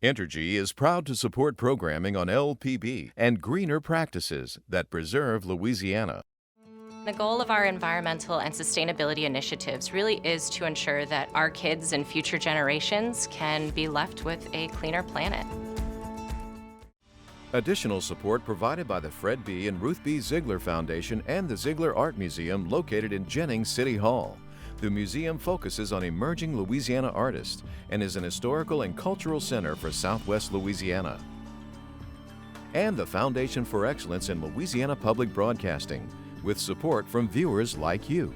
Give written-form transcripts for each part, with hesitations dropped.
Entergy is proud to support programming on LPB and greener practices that preserve Louisiana. The goal of our environmental and sustainability initiatives really is to ensure that our kids and future generations can be left with a cleaner planet. Additional support provided by the Fred B. and Ruth B. Ziegler Foundation and the Ziegler Art Museum located in Jennings City Hall. The museum focuses on emerging Louisiana artists and is an historical and cultural center for Southwest Louisiana. And the Foundation for Excellence in Louisiana Public Broadcasting, with support from viewers like you.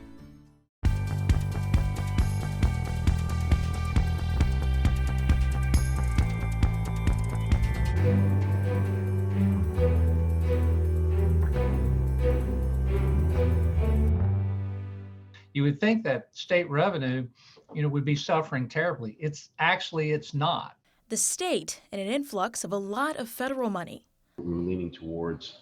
You would think that state revenue, would be suffering terribly. It's not. The state and an influx of a lot of federal money. We're leaning towards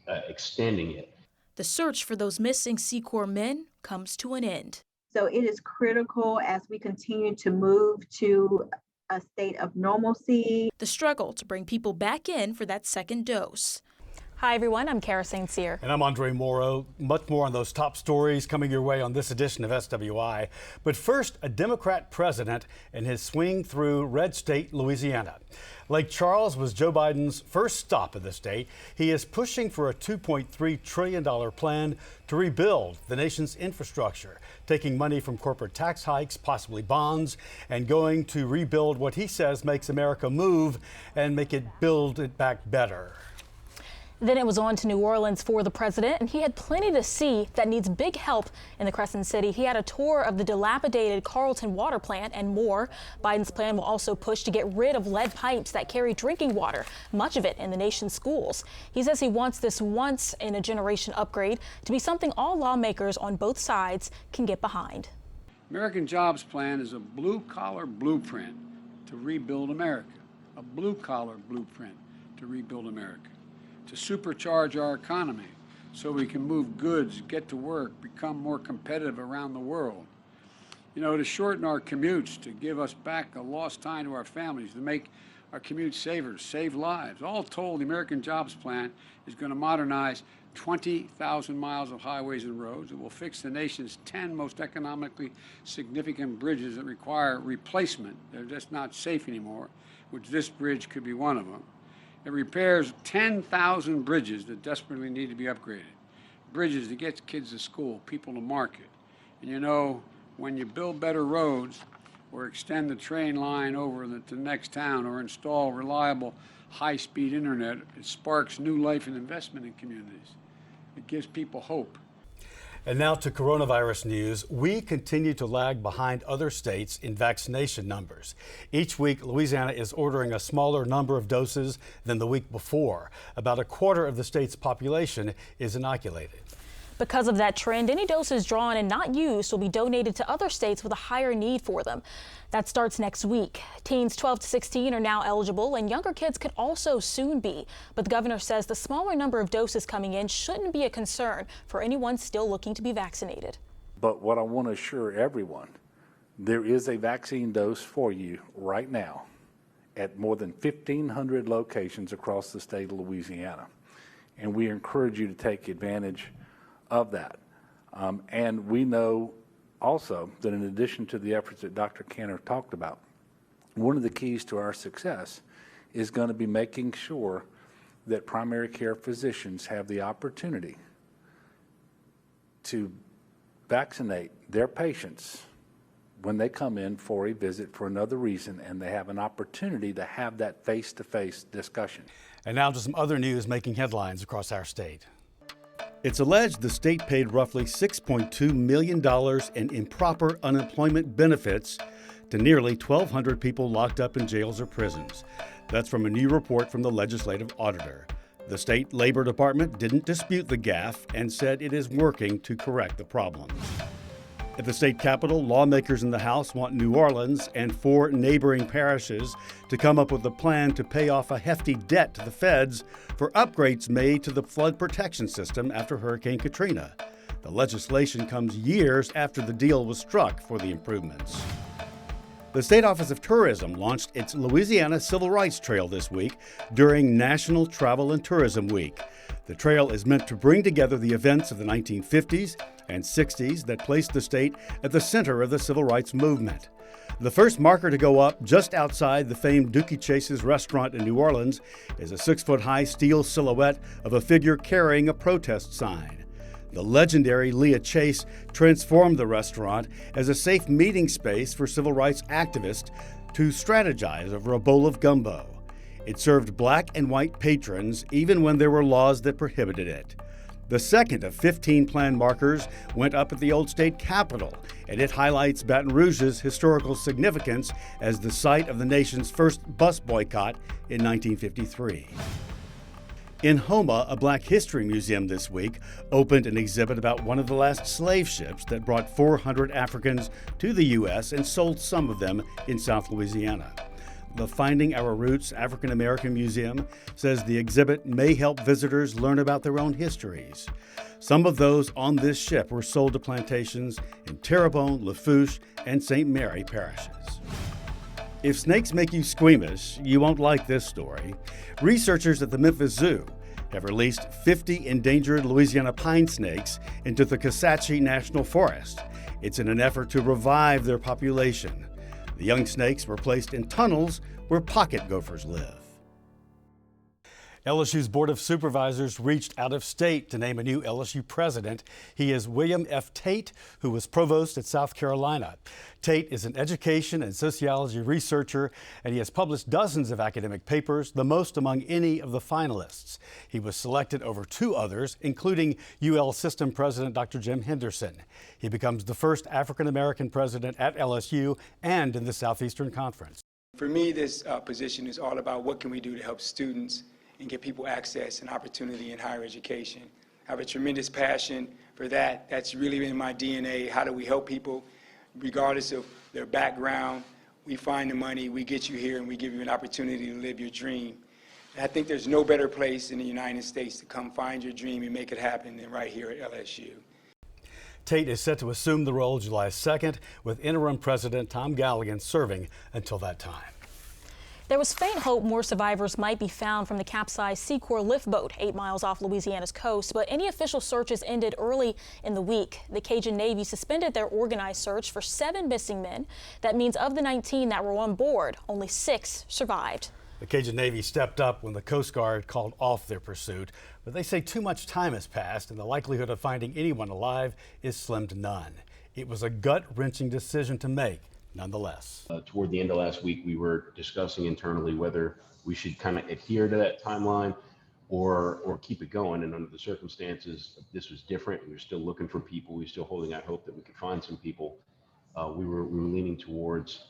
extending it. The search for those missing Sea Corps men comes to an end. So it is critical as we continue to move to a state of normalcy. The struggle to bring people back in for that second dose. Hi, everyone. I'm Kara St. Cyr. And I'm André Moreau. Much more on those top stories coming your way on this edition of SWI. But first, a Democrat president and his swing through red state Louisiana. Lake Charles was Joe Biden's first stop in the state. He is pushing for a $2.3 trillion plan to rebuild the nation's infrastructure, taking money from corporate tax hikes, possibly bonds, and going to rebuild what he says makes America move and build it back better. Then it was on to New Orleans for the president, and he had plenty to see that needs big help in the Crescent City. He had a tour of the dilapidated Carlton water plant and more. Biden's plan will also push to get rid of lead pipes that carry drinking water, much of it in the nation's schools. He says he wants this once-in-a-generation upgrade to be something all lawmakers on both sides can get behind. American Jobs Plan is a blue-collar blueprint to rebuild America, a blue-collar blueprint to rebuild America, to supercharge our economy so we can move goods, get to work, become more competitive around the world. To shorten our commutes, to give us back a lost time to our families, to make our commute safer, save lives. All told, the American Jobs Plan is going to modernize 20,000 miles of highways and roads. It will fix the nation's 10 most economically significant bridges that require replacement. They're just not safe anymore, which this bridge could be one of them. It repairs 10,000 bridges that desperately need to be upgraded. Bridges that get kids to school, people to market. And when you build better roads or extend the train line over to the next town or install reliable high-speed internet, it sparks new life and investment in communities. It gives people hope. And now to coronavirus news. We continue to lag behind other states in vaccination numbers. Each week, Louisiana is ordering a smaller number of doses than the week before. About a quarter of the state's population is inoculated. Because of that trend, any doses drawn and not used will be donated to other states with a higher need for them. That starts next week. Teens 12 to 16 are now eligible, and younger kids could also soon be. But the governor says the smaller number of doses coming in shouldn't be a concern for anyone still looking to be vaccinated. But what I want to assure everyone, there is a vaccine dose for you right now at more than 1,500 locations across the state of Louisiana. And we encourage you to take advantage of that. And we know also that in addition to the efforts that Dr. Cantor talked about, one of the keys to our success is going to be making sure that primary care physicians have the opportunity to vaccinate their patients when they come in for a visit for another reason, and they have an opportunity to have that face-to-face discussion. And now to some other news making headlines across our state. It's alleged the state paid roughly $6.2 million in improper unemployment benefits to nearly 1,200 people locked up in jails or prisons. That's from a new report from the legislative auditor. The state labor department didn't dispute the gaffe and said it is working to correct the problem. At the state capitol, lawmakers in the House want New Orleans and 4 neighboring parishes to come up with a plan to pay off a hefty debt to the feds for upgrades made to the flood protection system after Hurricane Katrina. The legislation comes years after the deal was struck for the improvements. The State Office of Tourism launched its Louisiana Civil Rights Trail this week during National Travel and Tourism Week. The trail is meant to bring together the events of the 1950s and 60s that placed the state at the center of the civil rights movement. The first marker to go up just outside the famed Dookie Chase's restaurant in New Orleans is a 6-foot-high steel silhouette of a figure carrying a protest sign. The legendary Leah Chase transformed the restaurant as a safe meeting space for civil rights activists to strategize over a bowl of gumbo. It served black and white patrons even when there were laws that prohibited it. The second of 15 planned markers went up at the old state capitol, and it highlights Baton Rouge's historical significance as the site of the nation's first bus boycott in 1953. In Houma, a Black History museum this week opened an exhibit about one of the last slave ships that brought 400 Africans to the U.S. and sold some of them in South Louisiana. The Finding Our Roots African American Museum says the exhibit may help visitors learn about their own histories. Some of those on this ship were sold to plantations in Terrebonne, Lafourche, and St. Mary parishes. If snakes make you squeamish, you won't like this story. Researchers at the Memphis Zoo have released 50 endangered Louisiana pine snakes into the Kisatchie National Forest. It's in an effort to revive their population. The young snakes were placed in tunnels where pocket gophers live. LSU's Board of Supervisors reached out of state to name a new LSU president. He is William F. Tate, who was provost at South Carolina. Tate is an education and sociology researcher, and he has published dozens of academic papers, the most among any of the finalists. He was selected over 2 others, including UL System President Dr. Jim Henderson. He becomes the first African-American president at LSU and in the Southeastern Conference. For me, this position is all about what can we do to help students and give people access and opportunity in higher education. I have a tremendous passion for that. That's really in my DNA. How do we help people, regardless of their background? We find the money, we get you here, and we give you an opportunity to live your dream. And I think there's no better place in the United States to come find your dream and make it happen than right here at LSU. Tate is set to assume the role July 2nd, with interim President Tom Galligan serving until that time. There was faint hope more survivors might be found from the capsized Secor lift boat 8 miles off Louisiana's coast, but any official searches ended early in the week. The Cajun Navy suspended their organized search for 7 missing men. That means of the 19 that were on board, only 6 survived. The Cajun Navy stepped up when the Coast Guard called off their pursuit, but they say too much time has passed and the likelihood of finding anyone alive is slim to none. It was a gut-wrenching decision to make. Nonetheless, toward the end of last week, we were discussing internally whether we should kind of adhere to that timeline or keep it going. And under the circumstances, this was different. We were still looking for people. We were still holding out hope that we could find some people. We were leaning towards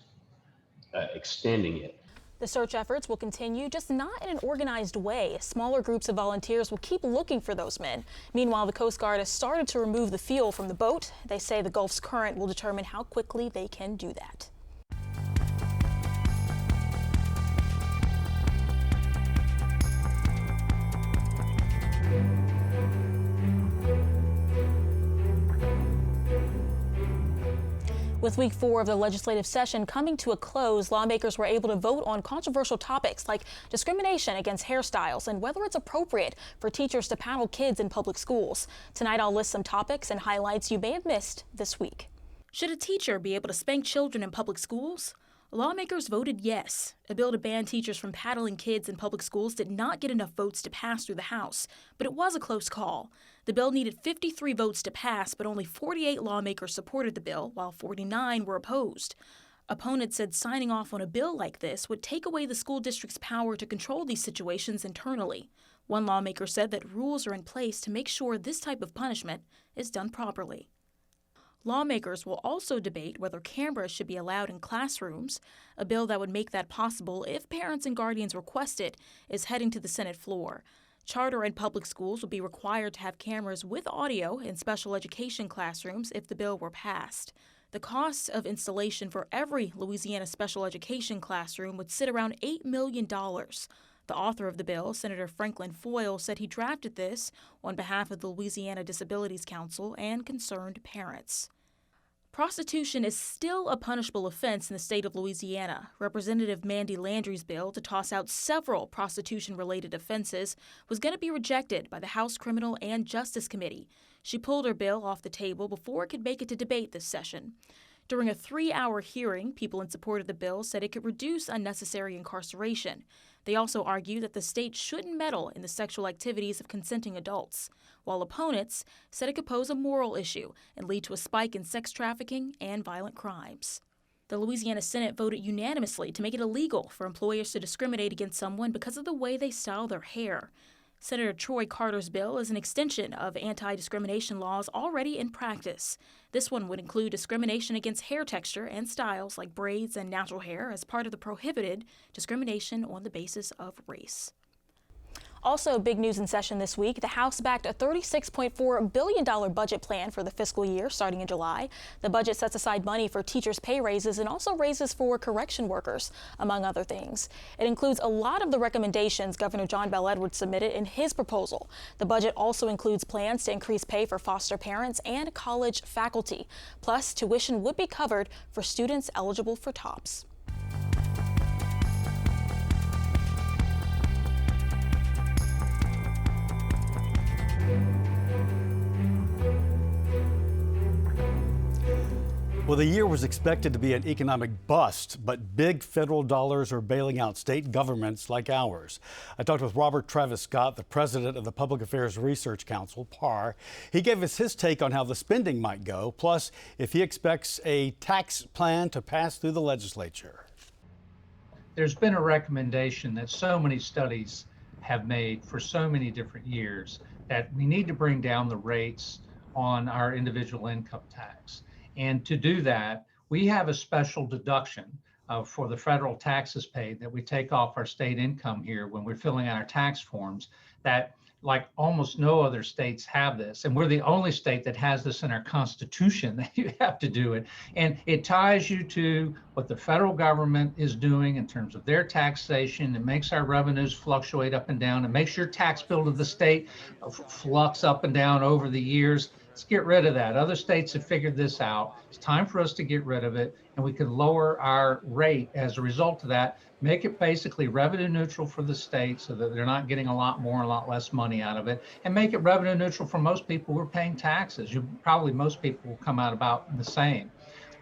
extending it. The search efforts will continue, just not in an organized way. Smaller groups of volunteers will keep looking for those men. Meanwhile, the Coast Guard has started to remove the fuel from the boat. They say the Gulf's current will determine how quickly they can do that. With week 4 of the legislative session coming to a close, lawmakers were able to vote on controversial topics like discrimination against hairstyles and whether it's appropriate for teachers to paddle kids in public schools. Tonight, I'll list some topics and highlights you may have missed this week. Should a teacher be able to spank children in public schools? Lawmakers voted yes. A bill to ban teachers from paddling kids in public schools did not get enough votes to pass through the House, but it was a close call. The bill needed 53 votes to pass, but only 48 lawmakers supported the bill, while 49 were opposed. Opponents said signing off on a bill like this would take away the school district's power to control these situations internally. One lawmaker said that rules are in place to make sure this type of punishment is done properly. Lawmakers will also debate whether cameras should be allowed in classrooms. A bill that would make that possible if parents and guardians request it is heading to the Senate floor. Charter and public schools will be required to have cameras with audio in special education classrooms if the bill were passed. The cost of installation for every Louisiana special education classroom would sit around $8 million. The author of the bill, Senator Franklin Foyle, said he drafted this on behalf of the Louisiana Disabilities Council and concerned parents. Prostitution is still a punishable offense in the state of Louisiana. Representative Mandy Landry's bill to toss out several prostitution-related offenses was going to be rejected by the House Criminal and Justice Committee. She pulled her bill off the table before it could make it to debate this session. During a 3-hour hearing, people in support of the bill said it could reduce unnecessary incarceration. They also argue that the state shouldn't meddle in the sexual activities of consenting adults, while opponents said it could pose a moral issue and lead to a spike in sex trafficking and violent crimes. The Louisiana Senate voted unanimously to make it illegal for employers to discriminate against someone because of the way they style their hair. Senator Troy Carter's bill is an extension of anti-discrimination laws already in practice. This one would include discrimination against hair texture and styles like braids and natural hair as part of the prohibited discrimination on the basis of race. Also, big news in session this week. The House backed a $36.4 billion budget plan for the fiscal year starting in July. The budget sets aside money for teachers' pay raises and also raises for correction workers, among other things. It includes a lot of the recommendations Governor John Bel Edwards submitted in his proposal. The budget also includes plans to increase pay for foster parents and college faculty. Plus, tuition would be covered for students eligible for TOPS. Well, the year was expected to be an economic bust, but big federal dollars are bailing out state governments like ours. I talked with Robert Travis Scott, the president of the Public Affairs Research Council, PAR. He gave us his take on how the spending might go, plus if he expects a tax plan to pass through the legislature. There's been a recommendation that so many studies have made for so many different years that we need to bring down the rates on our individual income tax. And to do that, we have a special deduction for the federal taxes paid that we take off our state income here when we're filling out our tax forms that, like almost no other states have this. And we're the only state that has this in our constitution that you have to do it. And it ties you to what the federal government is doing in terms of their taxation. It makes our revenues fluctuate up and down. It makes your tax bill to the state flux up and down over the years. Let's get rid of that. Other states have figured this out. It's time for us to get rid of it, and we can lower our rate as a result of that, make it basically revenue neutral for the state so that they're not getting a lot more, a lot less money out of it, and make it revenue neutral for most people who are paying taxes. Probably most people will come out about the same.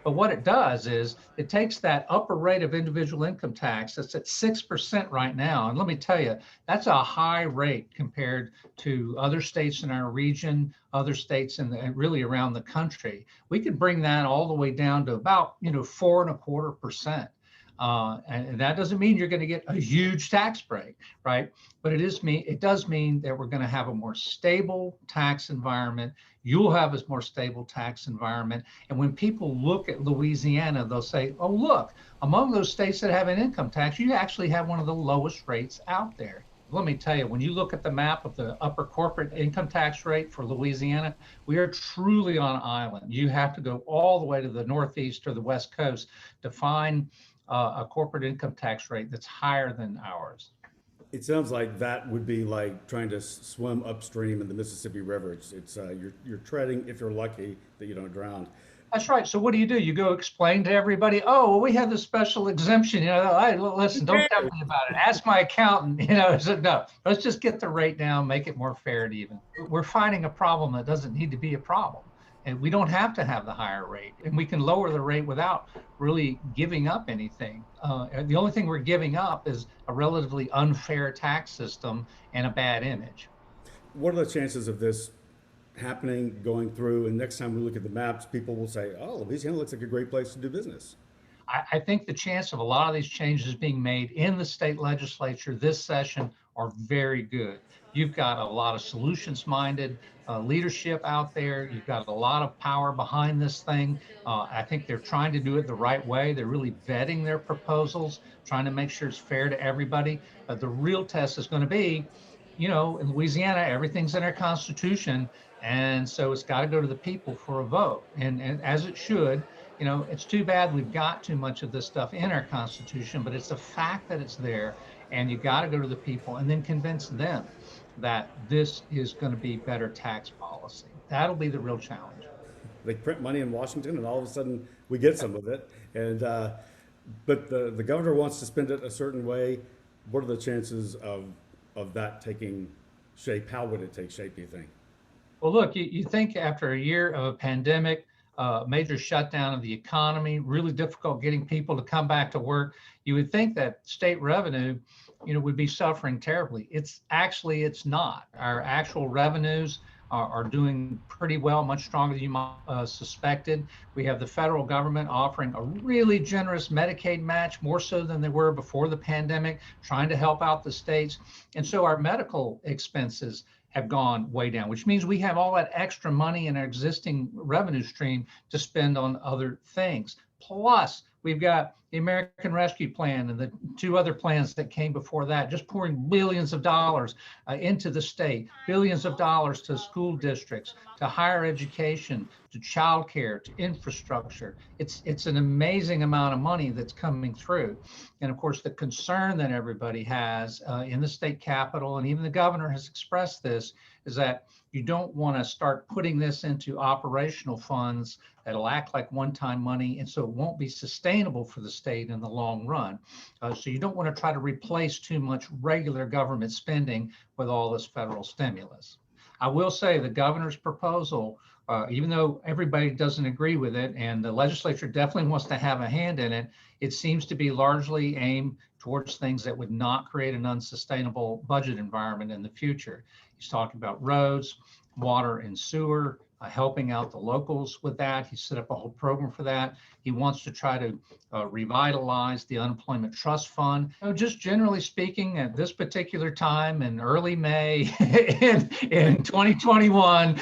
But what it does is it takes that upper rate of individual income tax that's at 6% right now. And let me tell you, that's a high rate compared to other states in our region, other states and really around the country. We could bring that all the way down to about 4.25%. And that doesn't mean you're going to get a huge tax break, right? But it does mean that we're going to have a more stable tax environment. You'll have a more stable tax environment. And when people look at Louisiana, they'll say, oh, look, among those states that have an income tax, you actually have one of the lowest rates out there. Let me tell you, when you look at the map of the upper corporate income tax rate for Louisiana, we are truly on an island. You have to go all the way to the Northeast or the West Coast to find a corporate income tax rate that's higher than ours. It sounds like that would be like trying to swim upstream in the Mississippi River. It's you're treading, if you're lucky, that you don't drown. That's right. So what do? You go explain to everybody, oh, well, we have this special exemption. Listen, don't tell me about it. Ask my accountant. No, let's just get the rate down, make it more fair and even. We're fighting a problem that doesn't need to be a problem. And we don't have to have the higher rate, and we can lower the rate without really giving up anything. The only thing we're giving up is a relatively unfair tax system and a bad image. What are the chances of this happening, going through, and next time we look at the maps, people will say, oh, Louisiana looks like a great place to do business? I think the chance of a lot of these changes being made in the state legislature this session are very good. You've got a lot of solutions-minded leadership out there. You've got a lot of power behind this thing. I think they're trying to do it the right way. They're really vetting their proposals, trying to make sure it's fair to everybody. The real test is going to be, in Louisiana, everything's in our Constitution, and so it's got to go to the people for a vote, and as it should. It's too bad we've got too much of this stuff in our Constitution, but it's the fact that it's there, and you got to go to the people and then convince them that this is going to be better tax policy. That'll be the real challenge. They print money in Washington, and all of a sudden we get some of it. And but the governor wants to spend it a certain way. What are the chances of that taking shape? How would it take shape, do you think? Well, look, you think after a year of a pandemic, major shutdown of the economy, really difficult getting people to come back to work, you would think that state revenue, would be suffering terribly. It's not. Our actual revenues are doing pretty well, much stronger than you might suspected. We have the federal government offering a really generous Medicaid match, more so than they were before the pandemic, trying to help out the states. And so our medical expenses have gone way down, which means we have all that extra money in our existing revenue stream to spend on other things. Plus, we've got the American Rescue Plan and the two other plans that came before that, just pouring billions of dollars into the state, billions of dollars to school districts, to higher education, to childcare, to infrastructure. It's an amazing amount of money that's coming through. And of course, the concern that everybody has in the state capitol, and even the governor has expressed this, is that you don't want to start putting this into operational funds that'll act like one-time money, and so it won't be sustainable for the state in the long run. So you don't want to try to replace too much regular government spending with all this federal stimulus. I will say the governor's proposal, even though everybody doesn't agree with it, and the legislature definitely wants to have a hand in it, it seems to be largely aimed towards things that would not create an unsustainable budget environment in the future. He's talking about roads, water and sewer, helping out the locals with that. He set up a whole program for that. He wants to try to revitalize the unemployment trust fund. Just generally speaking, at this particular time in early May in 2021,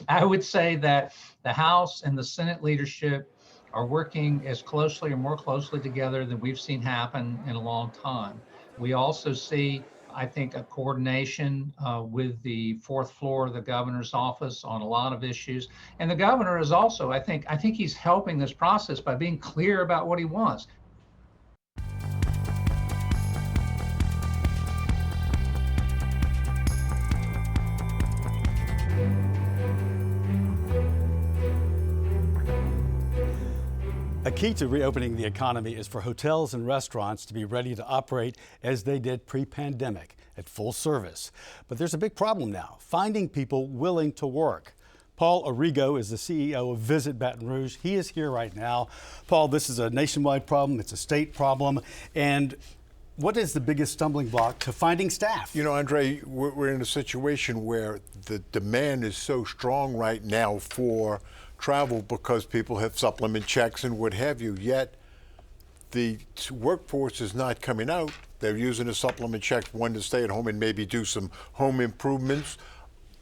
I would say that the House and the Senate leadership are working as closely or more closely together than we've seen happen in a long time. We also see, I think, a coordination with the fourth floor of the governor's office on a lot of issues. And the governor is also, I think he's helping this process by being clear about what he wants. A key to reopening the economy is for hotels and restaurants to be ready to operate as they did pre-pandemic, at full service. But there's a big problem now, finding people willing to work. Paul Arrigo is the CEO of Visit Baton Rouge. He is here right now. Paul, this is a nationwide problem. It's a state problem. And what is the biggest stumbling block to finding staff? Andre, we're in a situation where the demand is so strong right now for travel because people have supplement checks and what have you, yet the workforce is not coming out. They're using the supplement checks, one, to stay at home and maybe do some home improvements,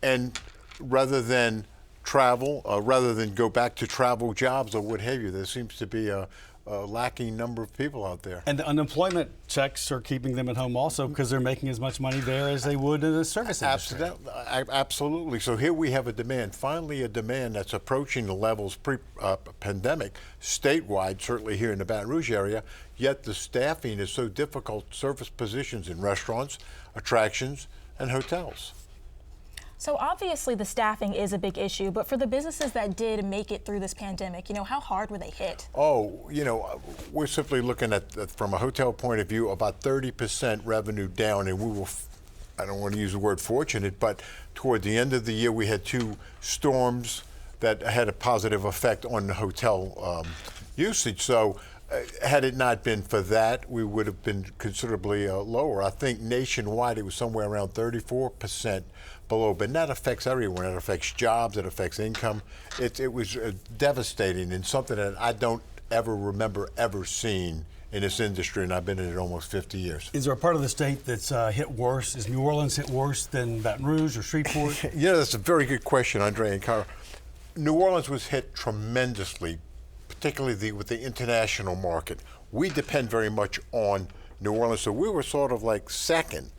and rather than travel, rather than go back to travel jobs or what have you, there seems to be a lacking number of people out there. And the unemployment checks are keeping them at home also because they're making as much money there as they would in the service industry. Absolutely. So here we have a demand, finally a demand that's approaching the levels pre-pandemic, statewide, certainly here in the Baton Rouge area, yet the staffing is so difficult, service positions in restaurants, attractions, and hotels. So obviously the staffing is a big issue, but for the businesses that did make it through this pandemic, how hard were they hit? We're simply looking at, from a hotel point of view, about 30% revenue down, and we were, I don't want to use the word fortunate, but toward the end of the year we had two storms that had a positive effect on the hotel usage. So had it not been for that, we would have been considerably lower. I think nationwide it was somewhere around 34% below, but that affects everyone. It affects jobs, it affects income. It was devastating, and something that I don't ever remember ever seeing in this industry, and I've been in it almost 50 years. Is there a part of the state that's hit worse? Is New Orleans hit worse than Baton Rouge or Shreveport? That's a very good question, Andre and Cara. New Orleans was hit tremendously, particularly with the international market. We depend very much on New Orleans, so we were sort of like second.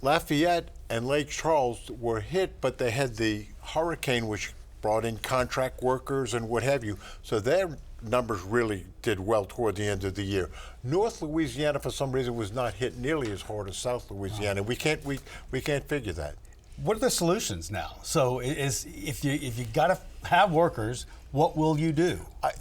Lafayette and Lake Charles were hit, but they had the hurricane, which brought in contract workers and what have you, so their numbers really did well toward the end of the year. North Louisiana, for some reason, was not hit nearly as hard as South Louisiana. We can't figure that. what are the solutions now? So if you got to have workers, what will you do?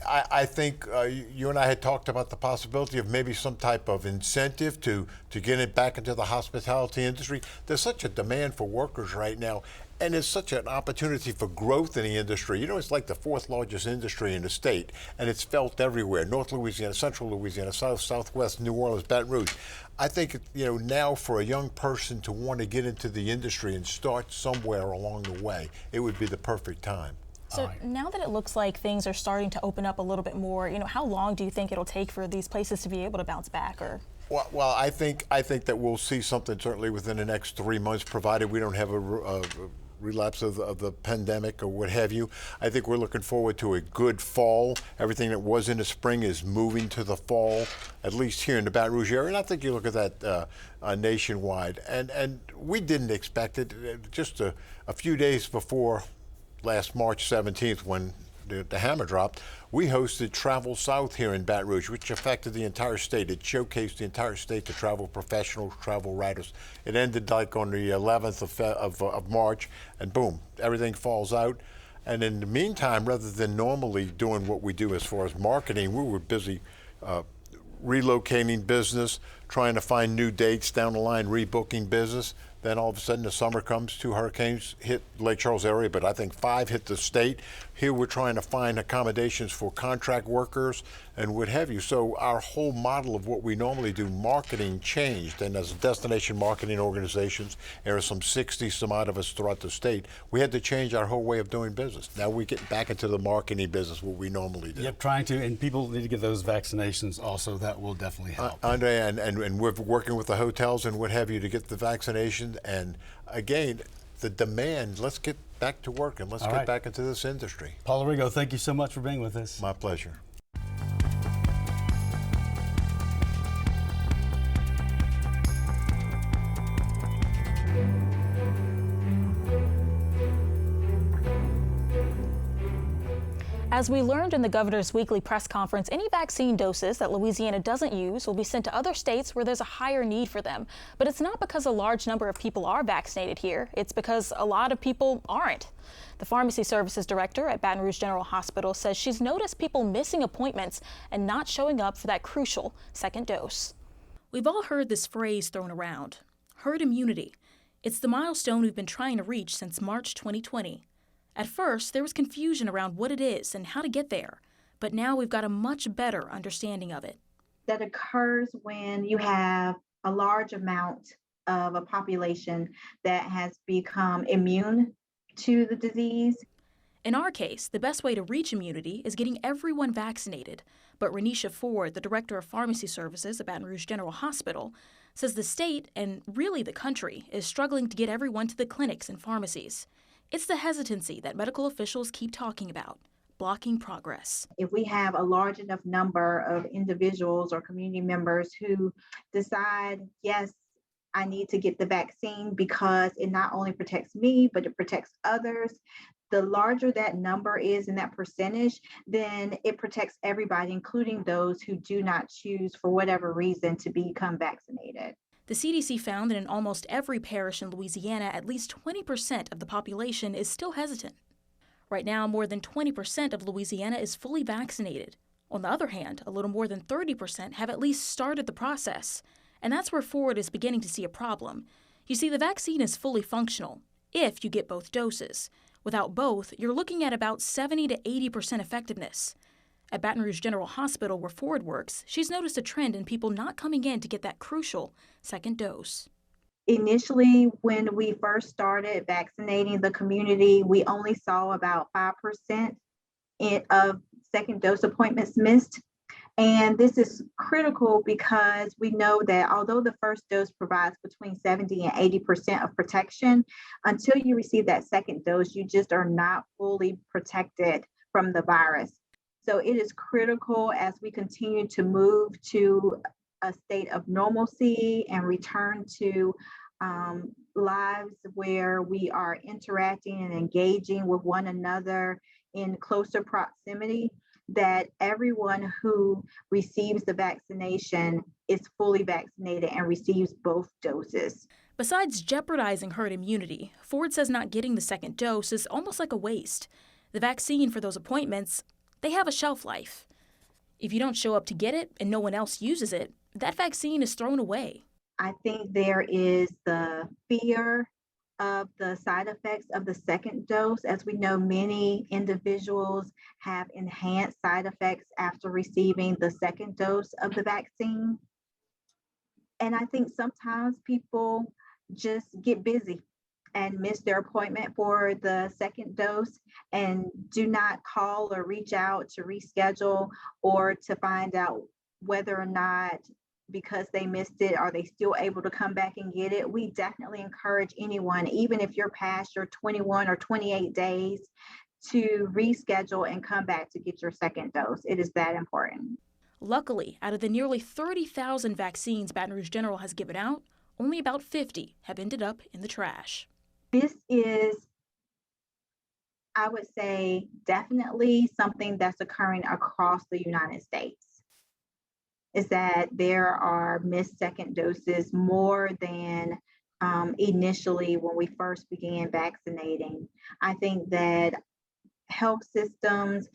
I think you and I had talked about the possibility of maybe some type of incentive to get it back into the hospitality industry. There's such a demand for workers right now, and it's such an opportunity for growth in the industry. You know, it's like the fourth largest industry in the state, and it's felt everywhere. North Louisiana, Central Louisiana, South, Southwest, New Orleans, Baton Rouge. I think, you know, now for a young person to want to get into the industry and start somewhere along the way, it would be the perfect time. So now that it looks like things are starting to open up a little bit more, you know, how long do you think it'll take for these places to be able to bounce back? Or well, I think that we'll see something certainly within the next 3 months, provided we don't have a relapse of the pandemic or what have you. I think we're looking forward to a good fall. Everything that was in the spring is moving to the fall, at least here in the Baton Rouge area. And I think you look at that nationwide. And we didn't expect it. Just a few days before last March 17th, when the hammer dropped, we hosted Travel South here in Baton Rouge, which affected the entire state. It showcased the entire state to travel professionals, travel writers. It ended like on the 11th of March, and boom, everything falls out. And in the meantime, rather than normally doing what we do as far as marketing, we were busy relocating business, trying to find new dates down the line, rebooking business. Then all of a sudden the summer comes, 2 hurricanes hit Lake Charles area, but I think 5 hit the state. Here we're trying to find accommodations for contract workers and what have you. So our whole model of what we normally do, marketing, changed. And as destination marketing organizations, there are some 60 some odd of us throughout the state, we had to change our whole way of doing business. Now we get back into the marketing business, what we normally do. Yep, trying to, and people need to get those vaccinations also. That will definitely help. Andre, and we're working with the hotels and what have you to get the vaccination. And again, the demand, let's get back to work and let's get back into this industry. Paul Arrigo, thank you so much for being with us. My pleasure. As we learned in the governor's weekly press conference, any vaccine doses that Louisiana doesn't use will be sent to other states where there's a higher need for them. But it's not because a large number of people are vaccinated here. It's because a lot of people aren't. The pharmacy services director at Baton Rouge General Hospital says she's noticed people missing appointments and not showing up for that crucial second dose. We've all heard this phrase thrown around, herd immunity. It's the milestone we've been trying to reach since March 2020. At first, there was confusion around what it is and how to get there, but now we've got a much better understanding of it. That occurs when you have a large amount of a population that has become immune to the disease. In our case, the best way to reach immunity is getting everyone vaccinated, but Renisha Ford, the director of pharmacy services at Baton Rouge General Hospital, says the state, and really the country, is struggling to get everyone to the clinics and pharmacies. It's the hesitancy that medical officials keep talking about, blocking progress. If we have a large enough number of individuals or community members who decide, yes, I need to get the vaccine because it not only protects me, but it protects others, the larger that number is in that percentage, then it protects everybody, including those who do not choose for whatever reason to become vaccinated. The CDC found that in almost every parish in Louisiana, at least 20% of the population is still hesitant. Right now, more than 20% of Louisiana is fully vaccinated. On the other hand, a little more than 30% have at least started the process. And that's where Ford is beginning to see a problem. You see, the vaccine is fully functional if you get both doses. Without both, you're looking at about 70 to 80% effectiveness. At Baton Rouge General Hospital, where Ford works, she's noticed a trend in people not coming in to get that crucial second dose. Initially, when we first started vaccinating the community, we only saw about 5% of second dose appointments missed. And this is critical because we know that although the first dose provides between 70 and 80% of protection, until you receive that second dose, you just are not fully protected from the virus. So it is critical as we continue to move to a state of normalcy and return to lives where we are interacting and engaging with one another in closer proximity, that everyone who receives the vaccination is fully vaccinated and receives both doses. Besides jeopardizing herd immunity, Ford says not getting the second dose is almost like a waste. The vaccine for those appointments, they have a shelf life. If you don't show up to get it and no one else uses it, that vaccine is thrown away. I think there is the fear of the side effects of the second dose. As we know, many individuals have enhanced side effects after receiving the second dose of the vaccine. And I think sometimes people just get busy and miss their appointment for the second dose and do not call or reach out to reschedule or to find out whether or not, because they missed it, are they still able to come back and get it. We definitely encourage anyone, even if you're past your 21 or 28 days, to reschedule and come back to get your second dose. It is that important. Luckily, out of the nearly 30,000 vaccines Baton Rouge General has given out, only about 50 have ended up in the trash. This is, I would say, definitely something that's occurring across the United States, is that there are missed second doses more than initially when we first began vaccinating. I think that health systems,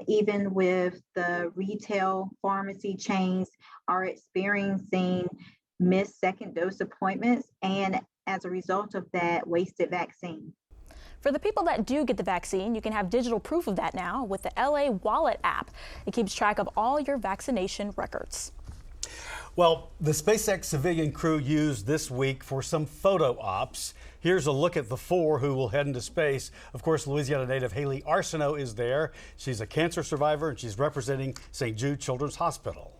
even with the retail pharmacy chains, are experiencing missed second dose appointments, and as a result of that, wasted vaccine. For the people that do get the vaccine, you can have digital proof of that now with the LA Wallet app. It keeps track of all your vaccination records. Well, the SpaceX civilian crew used this week for some photo ops. Here's a look at the four who will head into space. Of course, Louisiana native Haley Arsenault is there. She's a cancer survivor and she's representing St. Jude Children's Hospital.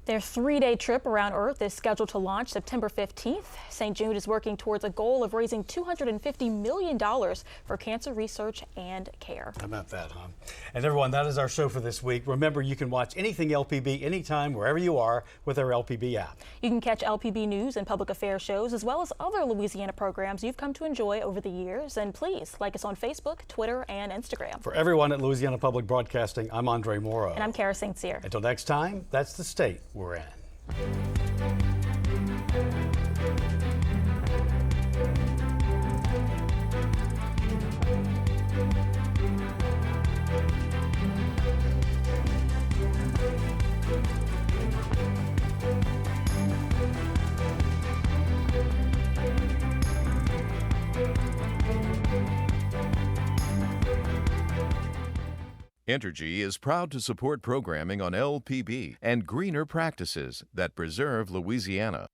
Their 3-day trip around Earth is scheduled to launch September 15th. St. Jude is working towards a goal of raising $250 million for cancer research and care. How about that, huh? And everyone, that is our show for this week. Remember, you can watch anything LPB anytime, wherever you are, with our LPB app. You can catch LPB news and public affairs shows, as well as other Louisiana programs you've come to enjoy over the years. And please like us on Facebook, Twitter, and Instagram. For everyone at Louisiana Public Broadcasting, I'm André Moreau. And I'm Kara St. Cyr. Until next time, that's the state we're in. Entergy is proud to support programming on LPB and greener practices that preserve Louisiana.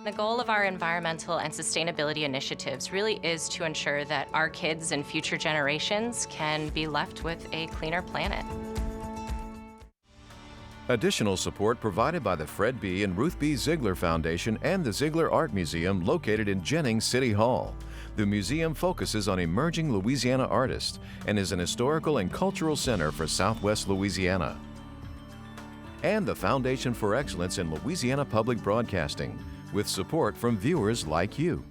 The goal of our environmental and sustainability initiatives really is to ensure that our kids and future generations can be left with a cleaner planet. Additional support provided by the Fred B. and Ruth B. Ziegler Foundation and the Ziegler Art Museum located in Jennings City Hall. The museum focuses on emerging Louisiana artists and is an historical and cultural center for Southwest Louisiana. And the Foundation for Excellence in Louisiana Public Broadcasting, with support from viewers like you.